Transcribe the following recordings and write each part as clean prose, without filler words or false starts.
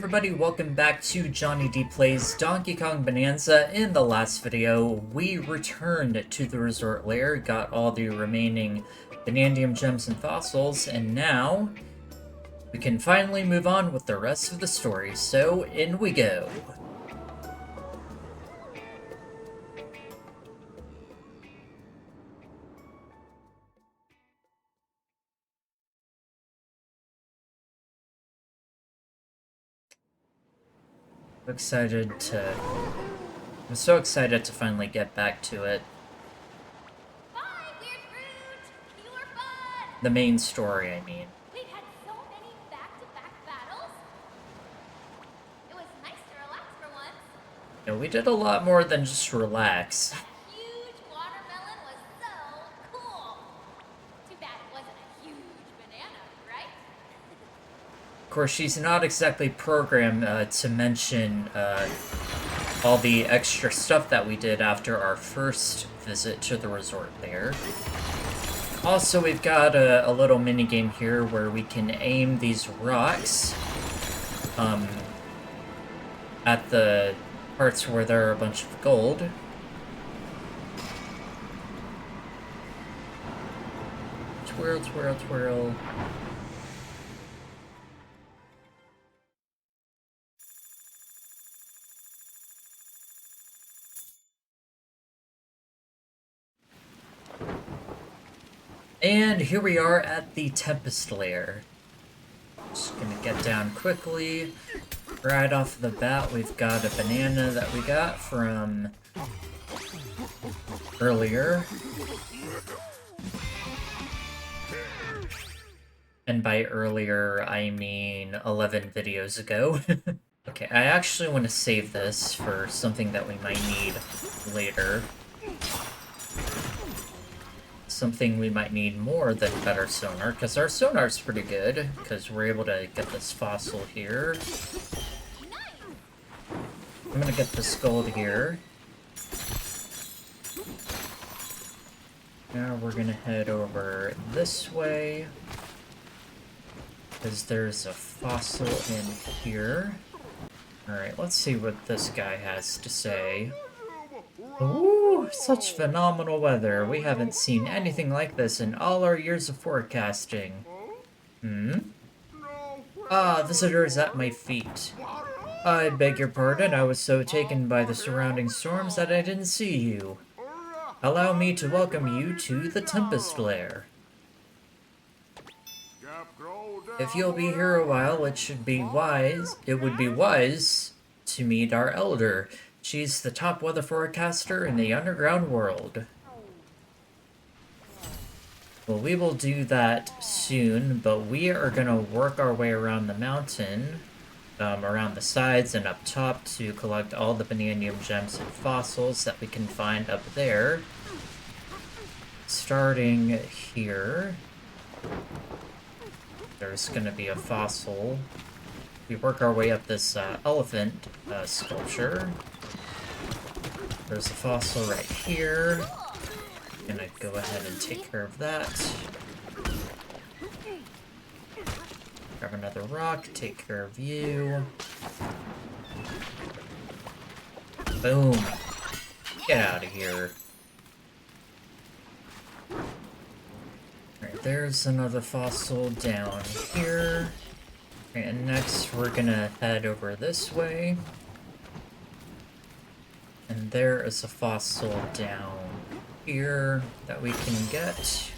everybody, welcome back to Johnny D Plays Donkey Kong Bonanza. In the last video, we returned to the resort lair, got all the remaining Banandium Gems and fossils, and now we can finally move on with the rest of the story, so in we go. I'm so excited to finally get back to it. Bye, Weird Fruit! You were fun! The main story, I mean. We've had so many back-to-back battles. It was nice to relax for once. No, we did a lot more than just relax. That huge watermelon was so cool. Too bad it wasn't a huge banana, right? Of course, she's not exactly programmed to mention all the extra stuff that we did after our first visit to the resort there. Also, we've got a little mini game here where we can aim these rocks at the parts where there are a bunch of gold. Twirl, twirl, twirl. And here we are at the Tempest Layer. Just gonna get down quickly. Right off the bat, we've got a banana that we got from earlier. And by earlier, I mean 11 videos ago. Okay, I actually want to save this for something that we might need later. Something we might need more than better sonar, because our sonar's pretty good, because we're able to get this fossil here. I'm gonna get this gold here. Now we're gonna head over this way, because there's a fossil in here. Alright, let's see what this guy has to say. Ooh, such phenomenal weather. We haven't seen anything like this in all our years of forecasting. Ah, visitors at my feet. I beg your pardon, I was so taken by the surrounding storms that I didn't see you. Allow me to welcome you to the Tempest Layer. If you'll be here a while, it would be wise to meet our elder. She's the top weather forecaster in the underground world. Well, we will do that soon, but we are gonna work our way around the mountain, around the sides and up top to collect all the Banandium Gems and fossils that we can find up there. Starting here, there's gonna be a fossil. We work our way up this elephant sculpture. There's a fossil right here. Gonna go ahead and take care of that. Grab another rock, take care of you. Boom. Get out of here. Alright, there's another fossil down here. And next we're gonna head over this way. And there is a fossil down here that we can get.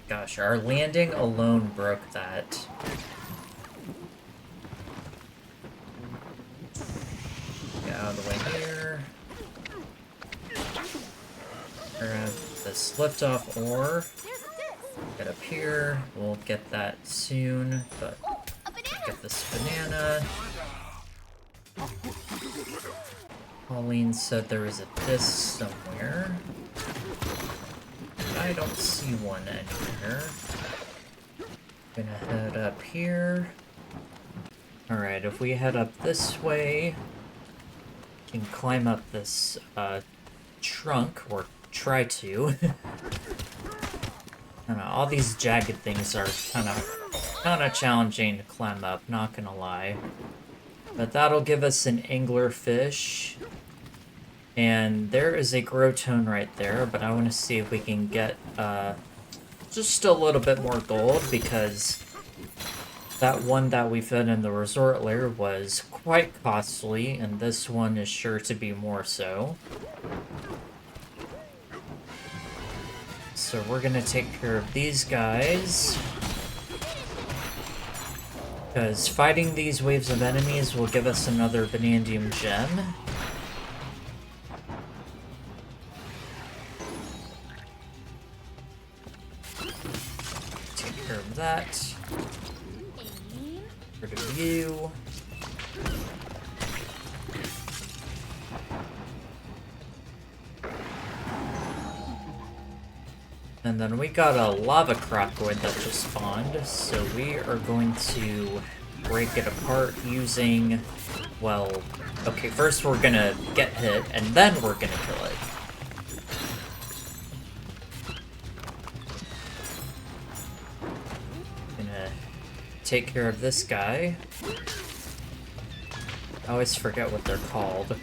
Gosh, our landing alone broke that. Get out of the way here. Grab this liftoff ore. Get up here. We'll get that soon, but get this banana. Pauline said there was a disc somewhere. I don't see one anywhere. Gonna head up here. Alright, if we head up this way, we can climb up this trunk, or try to. I don't know, all these jagged things are kind of Kinda challenging to climb up, not gonna lie. But that'll give us an anglerfish. And there is a growtone right there, but I want to see if we can get just a little bit more gold, because that one that we fed in the resort layer was quite costly, and this one is sure to be more so. So we're gonna take care of these guys, because fighting these waves of enemies will give us another Banandium Gem. Take care of that. Rid of you. And then we got a lava crocodile that just spawned, so we are going to break it apart using, well, okay, first we're gonna get hit, and then we're gonna kill it. Gonna take care of this guy. I always forget what they're called.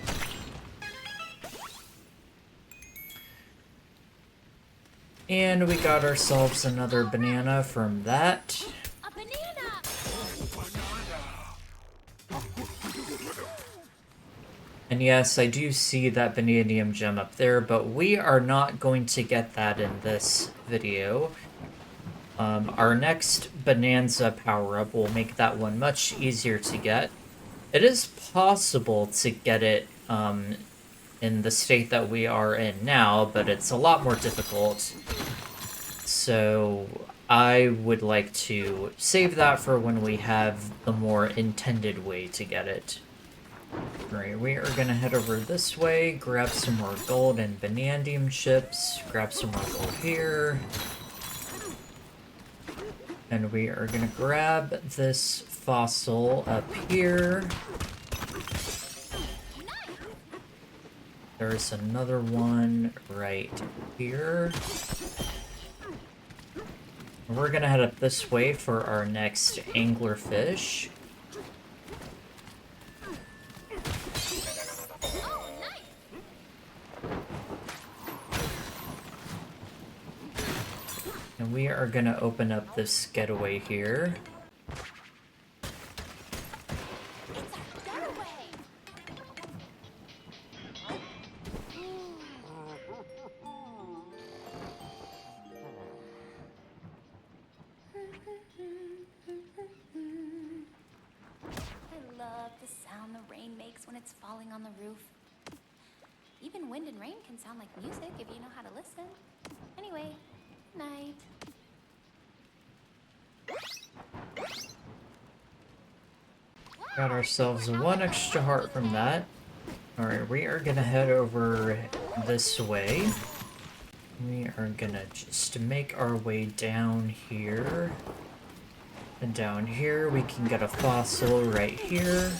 And we got ourselves another banana from that. A banana! And yes, I do see that Banandium Gem up there, but we are not going to get that in this video. Our next Bananza power-up will make that one much easier to get. It is possible to get it in the state that we are in now, but it's a lot more difficult. So I would like to save that for when we have the more intended way to get it. Alright, we are gonna head over this way, grab some more gold and Banandium chips, grab some more gold here. And we are gonna grab this fossil up here. There's another one right here. We're gonna head up this way for our next anglerfish. And we are gonna open up this getaway here. When it's falling on the roof. Even wind and rain can sound like music if you know how to listen. Anyway, night. Got ourselves one extra heart from that. Alright, we are gonna head over this way. We are gonna just make our way down here. And down here we can get a fossil right here.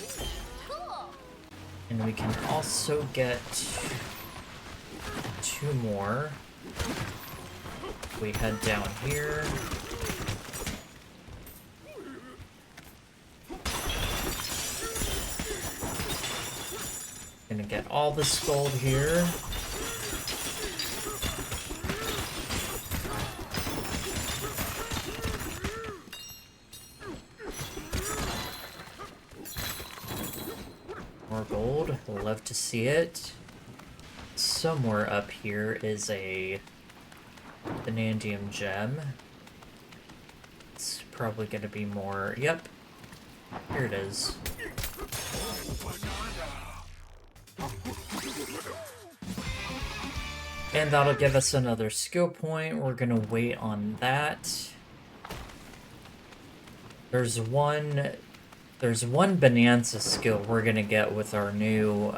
And we can also get 2 more. We head down here. Gonna get all this gold here. More gold, love to see it. Somewhere up here is a Banandium Gem. It's probably gonna be more, yep, here it is. And that'll give us another skill point. We're gonna wait on that. There's one Bananza skill we're gonna get with our new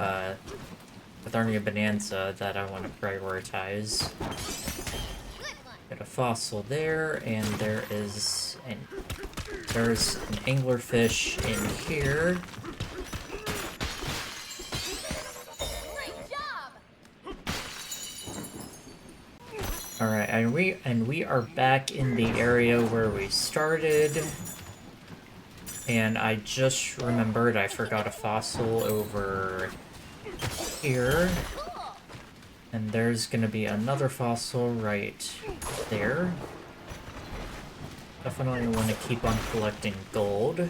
Bananza that I want to prioritize. Get a fossil there, and there's an anglerfish in here. Alright, and we are back in the area where we started. And I just remembered I forgot a fossil over here. And there's gonna be another fossil right there. Definitely want to keep on collecting gold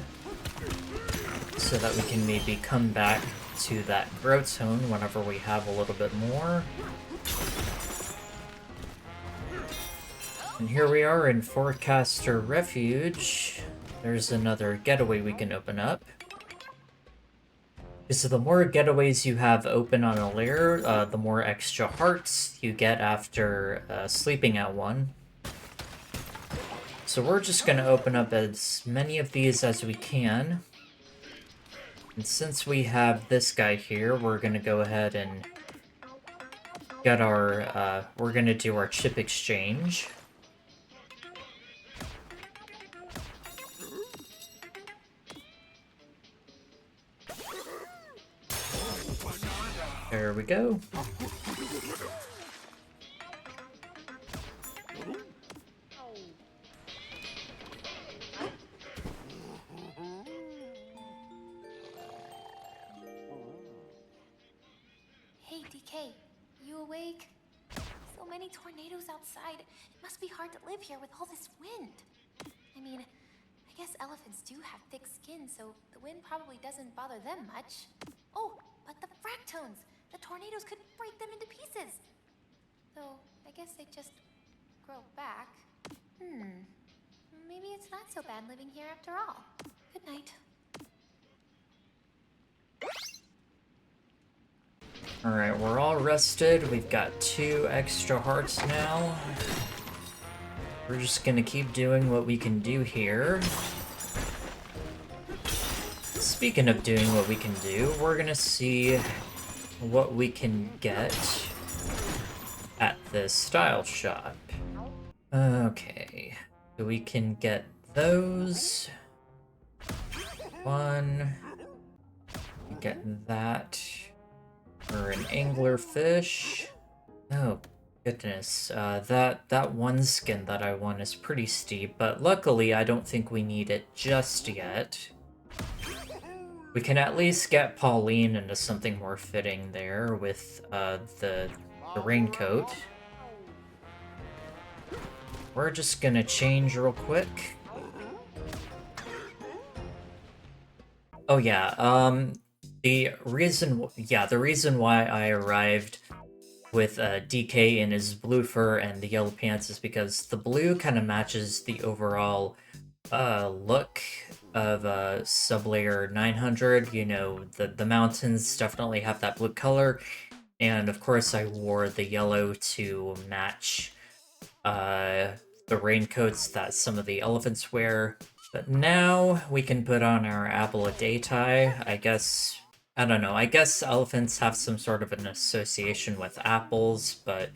so that we can maybe come back to that growth zone whenever we have a little bit more. And here we are in Forecaster Refuge. There's another getaway we can open up. So the more getaways you have open on a layer, the more extra hearts you get after sleeping at one. So we're just going to open up as many of these as we can. And since we have this guy here, we're going to go ahead and get our, we're going to do our chip exchange. There we go. Hey, DK, you awake? So many tornadoes outside. It must be hard to live here with all this wind. I mean, I guess elephants do have thick skin, so the wind probably doesn't bother them much. Oh, but the fractones! The tornadoes could break them into pieces. Though, I guess they just grow back. Maybe it's not so bad living here after all. Good night. Alright, we're all rested. We've got 2 extra hearts now. We're just gonna keep doing what we can do here. Speaking of doing what we can do, we're gonna see what we can get at this style shop. Okay, so we can get those. One. Get that. For an anglerfish. Oh, goodness. That one skin that I want is pretty steep, but luckily I don't think we need it just yet. We can at least get Pauline into something more fitting there with the raincoat. We're just gonna change real quick. Oh yeah, the reason why I arrived with DK in his blue fur and the yellow pants is because the blue kind of matches the overall look of sublayer 900. You know, the mountains definitely have that blue color, and of course I wore the yellow to match the raincoats that some of the elephants wear. But now we can put on our apple a day tie. I guess, I don't know, I guess elephants have some sort of an association with apples, but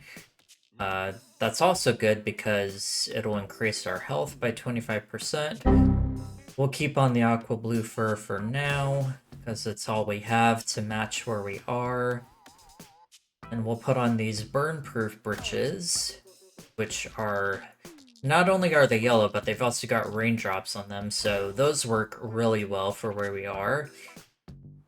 that's also good because it'll increase our health by 25%. We'll keep on the aqua blue fur for now, because it's all we have to match where we are. And we'll put on these burn-proof breeches, which are... Not only are they yellow, but they've also got raindrops on them, so those work really well for where we are.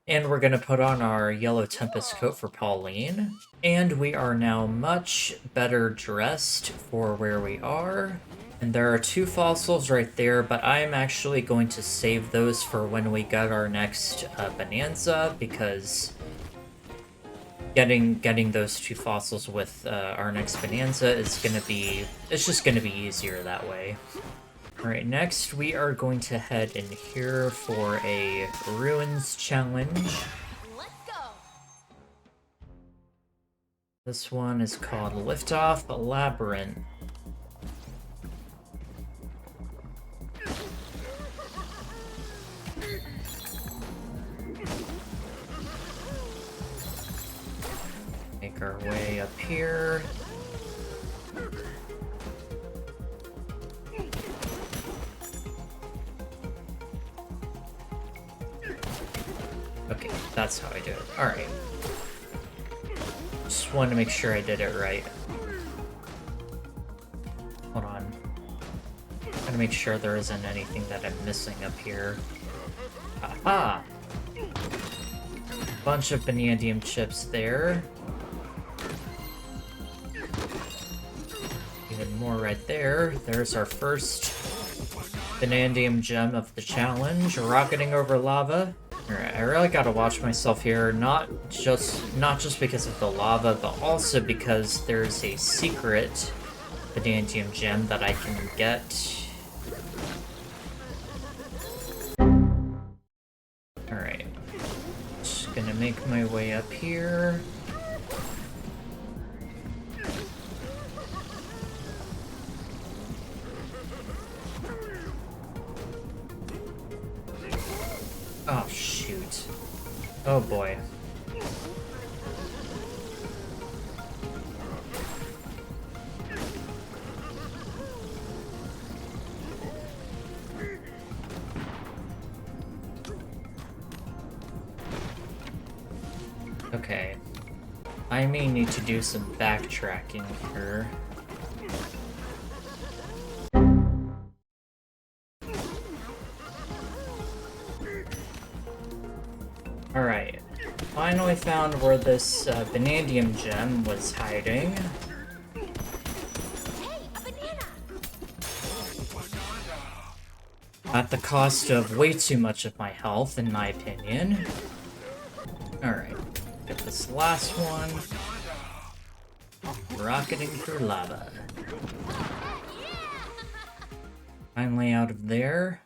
And we're going to put on our yellow Tempest coat for Pauline. And we are now much better dressed for where we are. And there are 2 fossils right there, but I'm actually going to save those for when we get our next Bananza, because getting those 2 fossils with our next Bananza is gonna be, it's just gonna be easier that way. Alright, next we are going to head in here for a ruins challenge. Let's go! This one is called Liftoff Labyrinth. Make our way up here. Okay, that's how I do it. Alright. Just wanted to make sure I did it right. Hold on. Gotta make sure there isn't anything that I'm missing up here. Ah! Bunch of Banandium chips there. Even more right there. There's our first Banandium gem of the challenge, rocketing over lava. Alright, I really gotta watch myself here, not just because of the lava, but also because there's a secret Banandium gem that I can get. Alright. Just gonna make my way up here. Oh, shoot. Oh, boy. Okay. I may need to do some backtracking here. Alright. Finally found where this Banandium gem was hiding. Hey, a banana! At the cost of way too much of my health, in my opinion. Alright. Get this last one. Rocketing through lava. Finally out of there.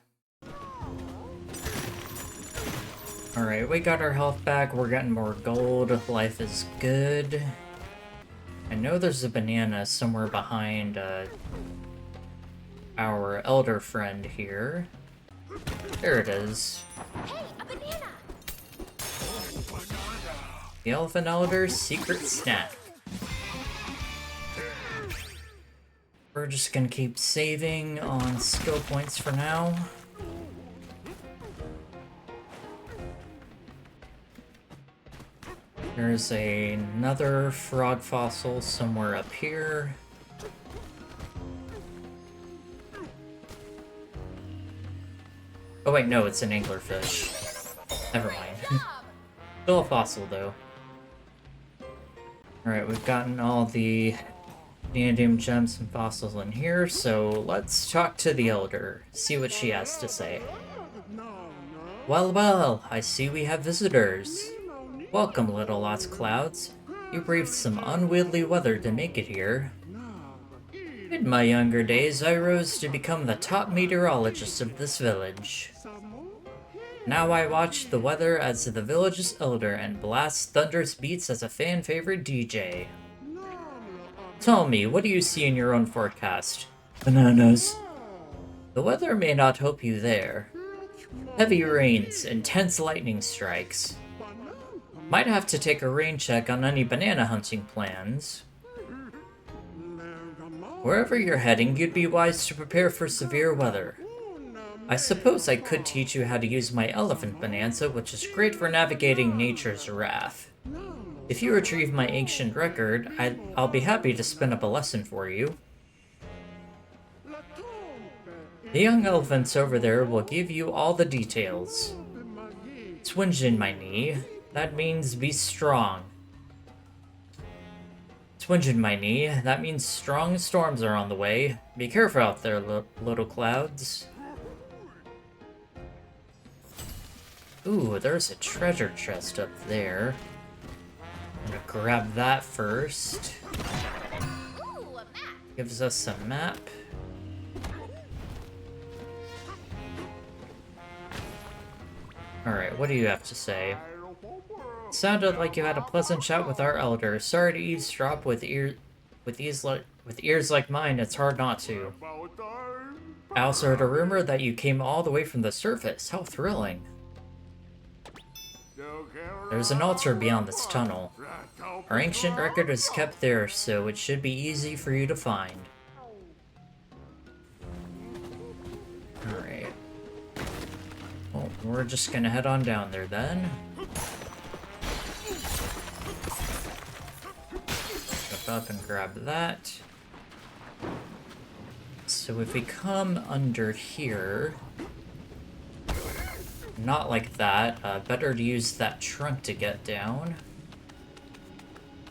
Alright, we got our health back, we're getting more gold, life is good. I know there's a banana somewhere behind our elder friend here. There it is. Hey, a banana! The Elephant Elder's secret snack. We're just gonna keep saving on skill points for now. There's another frog fossil somewhere up here. Oh wait, no, it's an anglerfish. Never mind. Still a fossil, though. Alright, we've gotten all the Banandium gems and fossils in here, so let's talk to the Elder, see what she has to say. Well, well, I see we have visitors. Welcome, little Lots Clouds. You braved some unwieldy weather to make it here. In my younger days, I rose to become the top meteorologist of this village. Now I watch the weather as the village's elder and blast thunderous beats as a fan-favorite DJ. Tell me, what do you see in your own forecast? Bananas. The weather may not help you there. Heavy rains, intense lightning strikes. Might have to take a rain check on any banana hunting plans. Wherever you're heading, you'd be wise to prepare for severe weather. I suppose I could teach you how to use my elephant Bananza, which is great for navigating nature's wrath. If you retrieve my ancient record, I'll be happy to spin up a lesson for you. The young elephants over there will give you all the details. Twinge my knee. That means be strong. Twinge my knee. That means strong storms are on the way. Be careful out there, little clouds. Ooh, there's a treasure chest up there. I'm gonna grab that first. Ooh, a map! Gives us a map. Alright, what do you have to say? Sounded like you had a pleasant chat with our elder. Sorry to eavesdrop with ears like mine, it's hard not to. I also heard a rumor that you came all the way from the surface. How thrilling. There's an altar beyond this tunnel. Our ancient record is kept there, so it should be easy for you to find. Alright. Well, we're just gonna head on down there then. Jump up and grab that. So if we come under here... not like that. Better to use that trunk to get down.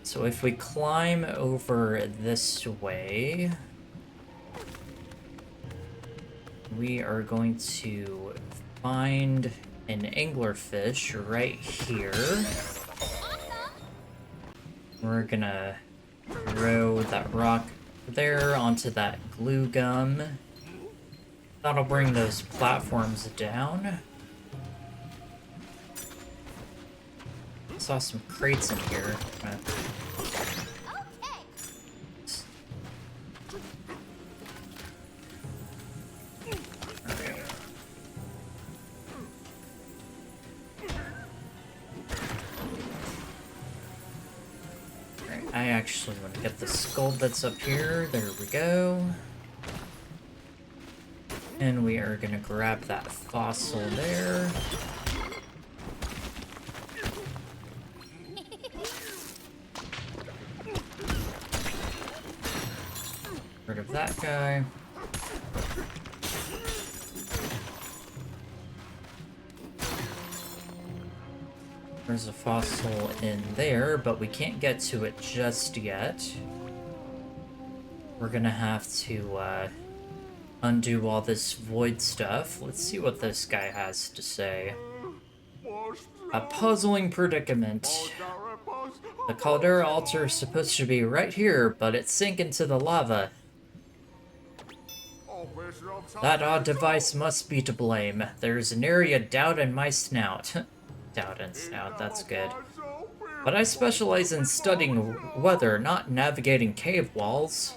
So if we climb over this way, we are going to find an anglerfish right here. We're gonna throw that rock there onto that glue gum. That'll bring those platforms down. Saw some crates in here. I actually want to get the skull that's up here. There we go. And we are gonna grab that fossil there. Rid of that guy. There's a fossil in there, but we can't get to it just yet. We're gonna have to undo all this void stuff. Let's see what this guy has to say. A puzzling predicament. The caldera altar is supposed to be right here, but it sank into the lava. That odd device must be to blame. There's an area down in my snout. Down and snout, that's good. But I specialize in studying weather, not navigating cave walls.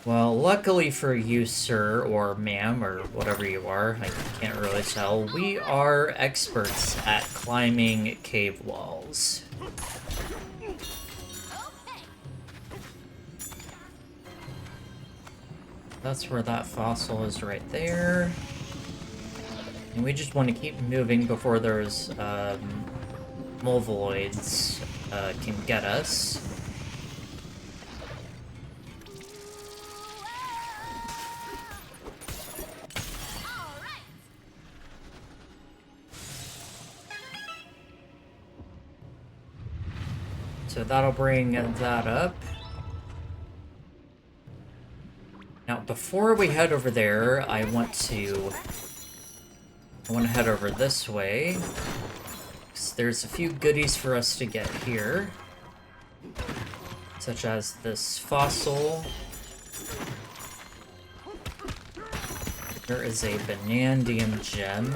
Well, luckily for you, sir, or ma'am, or whatever you are, I can't really tell, we are experts at climbing cave walls. That's where that fossil is right there. And we just want to keep moving before those Molvoids can get us. So that'll bring that up. Now, before we head over there, I want to head over this way. There's a few goodies for us to get here. Such as this fossil. There is a Banandium Gem.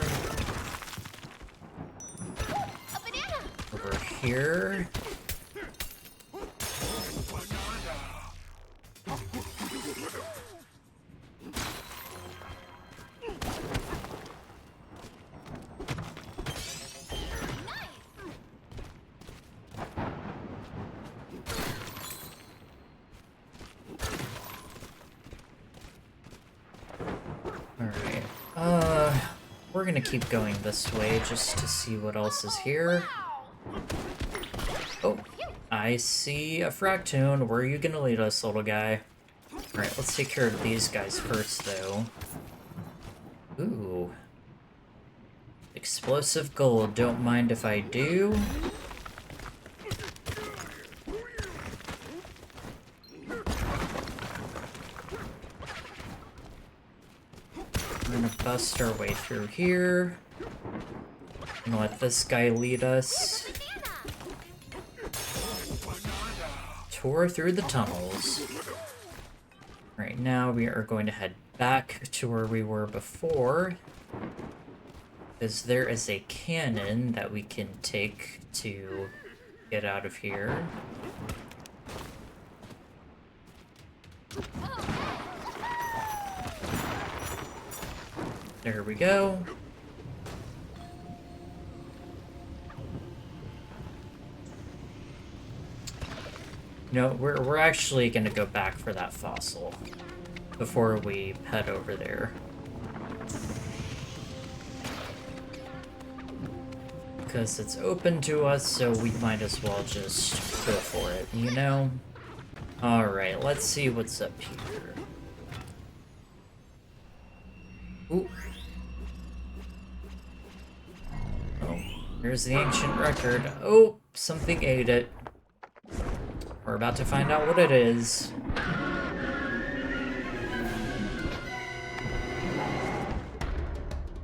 Over here. We're gonna keep going this way just to see what else is here. Oh, I see a Fractoon. Where are you gonna lead us, little guy? Alright, let's take care of these guys first, though. Ooh. Explosive gold. Don't mind if I do. We're gonna bust our way through here. And let this guy lead us. Tour through the tunnels. Right now we are going to head back to where we were before. Because there is a cannon that we can take to get out of here. There we go. No, we're actually gonna go back for that fossil before we head over there. Because it's open to us, so we might as well just go for it, you know? Alright, let's see what's up here. Ooh. Here's the ancient record. Oh, something ate it. We're about to find out what it is.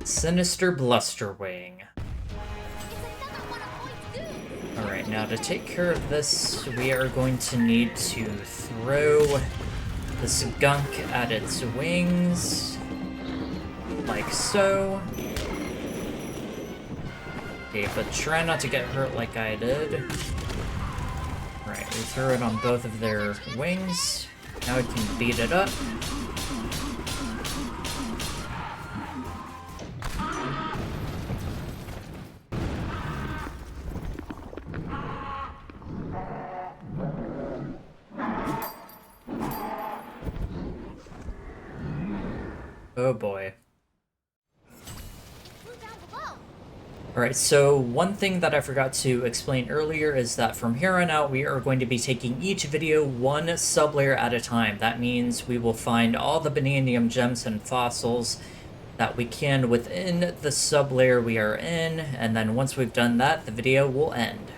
Sinister Blusterwing. Alright, now to take care of this, we are going to need to throw this gunk at its wings. Like so. Okay, but try not to get hurt like I did. Right, we throw it on both of their wings. Now we can beat it up. Oh boy. Alright, so one thing that I forgot to explain earlier is that from here on out we are going to be taking each video one sublayer at a time. That means we will find all the Banandium Gems and fossils that we can within the sublayer we are in, and then once we've done that, the video will end.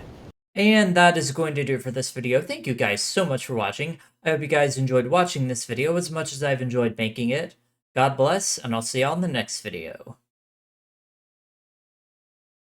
And that is going to do it for this video. Thank you guys so much for watching. I hope you guys enjoyed watching this video as much as I've enjoyed making it. God bless, and I'll see y'all in the next video.